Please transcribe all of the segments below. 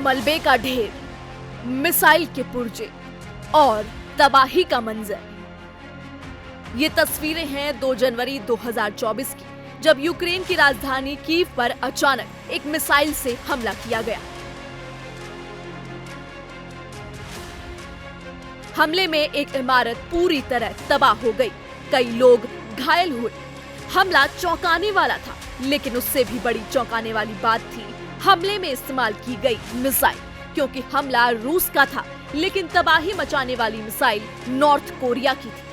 मलबे का ढेर, मिसाइल के पुर्जे और तबाही का मंजर। ये तस्वीरें हैं 2 जनवरी 2024 की, जब यूक्रेन की राजधानी कीव पर अचानक एक मिसाइल से हमला किया गया। हमले में एक इमारत पूरी तरह तबाह हो गई, कई लोग घायल हुए। हमला चौंकाने वाला था, लेकिन उससे भी बड़ी चौंकाने वाली बात थी हमले में इस्तेमाल की गई मिसाइल, क्योंकि हमला रूस का था, लेकिन तबाही मचाने वाली मिसाइल नॉर्थ कोरिया की थी।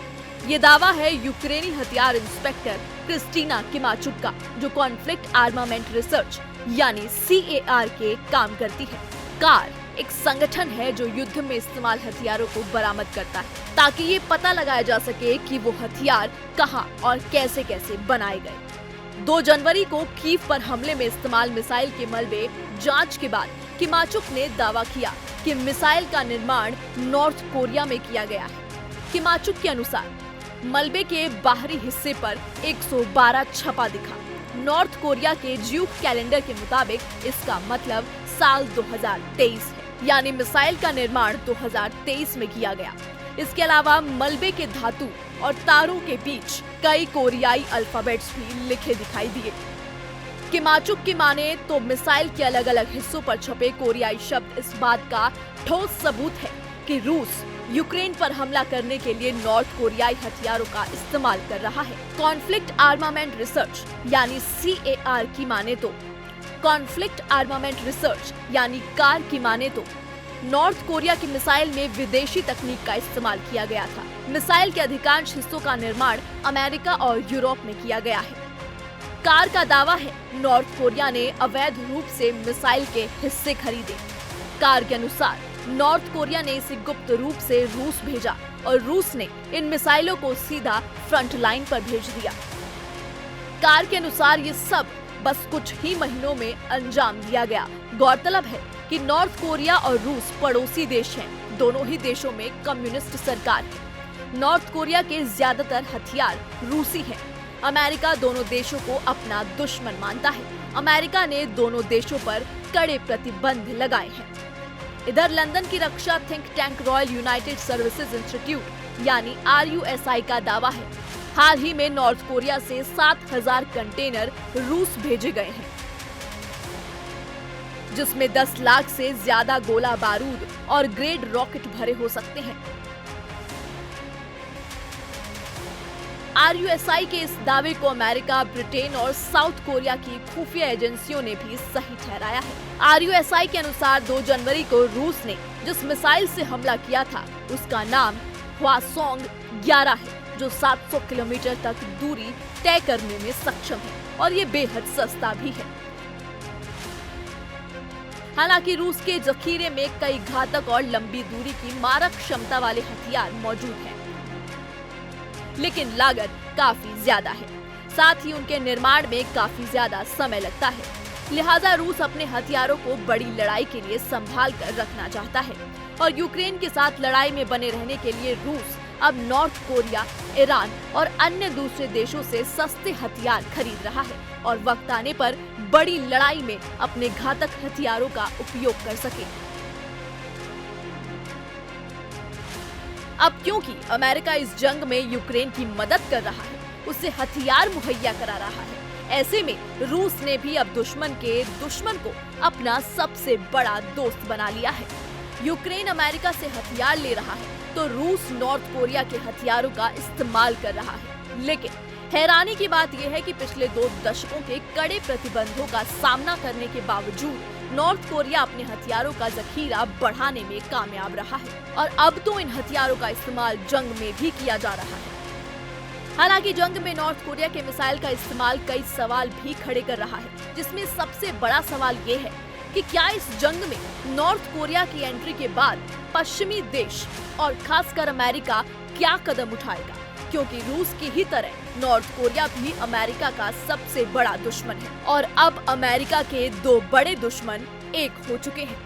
ये दावा है यूक्रेनी हथियार इंस्पेक्टर क्रिस्टीना किमाचुक का, जो कॉन्फ्लिक्ट आर्मामेंट रिसर्च यानी CAR के काम करती है। कार एक संगठन है जो युद्ध में इस्तेमाल हथियारों को बरामद करता है, ताकि ये पता लगाया जा सके कि वो हथियार कहां और कैसे कैसे बनाए गए। 2 जनवरी को कीव पर हमले में इस्तेमाल मिसाइल के मलबे जांच के बाद किमाचुक ने दावा किया कि मिसाइल का निर्माण नॉर्थ कोरिया में किया गया है। किमाचुक के अनुसार मलबे के बाहरी हिस्से पर 112 छपा दिखा। नॉर्थ कोरिया के ज्यूक कैलेंडर के मुताबिक इसका मतलब साल 2023 है, यानी मिसाइल का निर्माण 2023 में किया गया। इसके अलावा मलबे के धातु और तारों के बीच कई कोरियाई अल्फाबेट्स भी लिखे दिखाई दिए। किमाचुक की माने तो मिसाइल के अलग अलग हिस्सों पर छपे कोरियाई शब्द इस बात का ठोस सबूत है कि रूस यूक्रेन पर हमला करने के लिए नॉर्थ कोरियाई हथियारों का इस्तेमाल कर रहा है। कॉन्फ्लिक्ट आर्मामेंट रिसर्च यानी CAR की माने तो कॉन्फ्लिक्ट आर्मामेंट रिसर्च यानी कार की माने तो नॉर्थ कोरिया की मिसाइल में विदेशी तकनीक का इस्तेमाल किया गया था। मिसाइल के अधिकांश हिस्सों का निर्माण अमेरिका और यूरोप में किया गया है। कार का दावा है नॉर्थ कोरिया ने अवैध रूप से मिसाइल के हिस्से खरीदे। कार के अनुसार नॉर्थ कोरिया ने इसे गुप्त रूप से रूस भेजा और रूस ने इन मिसाइलों को सीधा फ्रंट लाइन पर भेज दिया। कार के अनुसार ये सब बस कुछ ही महीनों में अंजाम दिया गया। गौरतलब है कि नॉर्थ कोरिया और रूस पड़ोसी देश हैं। दोनों ही देशों में कम्युनिस्ट सरकार है। नॉर्थ कोरिया के ज्यादातर हथियार रूसी हैं। अमेरिका दोनों देशों को अपना दुश्मन मानता है। अमेरिका ने दोनों देशों पर कड़े प्रतिबंध लगाए हैं। इधर लंदन की रक्षा think tank Royal United Services Institute यानी RUSI का दावा है हाल ही में नॉर्थ कोरिया से 7,000 कंटेनर रूस भेजे गए हैं, जिसमें 10 लाख से ज्यादा गोला बारूद और ग्रेड रॉकेट भरे हो सकते हैं। RUSI के इस दावे को अमेरिका, ब्रिटेन और साउथ कोरिया की खुफिया एजेंसियों ने भी सही ठहराया है। RUSI के अनुसार 2 जनवरी को रूस ने जिस मिसाइल से हमला किया था उसका नाम हवासोंग-11 है, जो 700 किलोमीटर तक दूरी तय करने में सक्षम है और ये बेहद सस्ता भी है। हालांकि रूस के जखीरे में कई घातक और लंबी दूरी की मारक क्षमता वाले हथियार मौजूद हैं, लेकिन लागत काफी ज्यादा है। साथ ही उनके निर्माण में काफी ज्यादा समय लगता है। लिहाजा रूस अपने हथियारों को बड़ी लड़ाई के लिए संभाल कर रखना चाहता है और यूक्रेन के साथ लड़ाई में बने रहने के लिए रूस अब नॉर्थ कोरिया, ईरान और अन्य दूसरे देशों से सस्ते हथियार खरीद रहा है और वक्त आने पर बड़ी लड़ाई में अपने घातक हथियारों का उपयोग कर सके। अब क्योंकि अमेरिका इस जंग में यूक्रेन की मदद कर रहा है, उसे हथियार मुहैया करा रहा है, ऐसे में रूस ने भी अब दुश्मन के दुश्मन को अपना सबसे बड़ा दोस्त बना लिया है। यूक्रेन अमेरिका से हथियार ले रहा है तो रूस नॉर्थ कोरिया के हथियारों का इस्तेमाल कर रहा है। लेकिन हैरानी की बात यह है कि पिछले 2 दशकों के कड़े प्रतिबंधों का सामना करने के बावजूद नॉर्थ कोरिया अपने हथियारों का जखीरा बढ़ाने में कामयाब रहा है और अब तो इन हथियारों का इस्तेमाल जंग में भी किया जा रहा है। हालांकि जंग में नॉर्थ कोरिया के मिसाइल का इस्तेमाल कई सवाल भी खड़े कर रहा है, जिसमें सबसे बड़ा सवाल ये है कि क्या इस जंग में नॉर्थ कोरिया की एंट्री के बाद पश्चिमी देश और खासकर अमेरिका क्या कदम उठाएगा, क्योंकि रूस की ही तरह नॉर्थ कोरिया भी अमेरिका का सबसे बड़ा दुश्मन है और अब अमेरिका के 2 बड़े दुश्मन एक हो चुके हैं।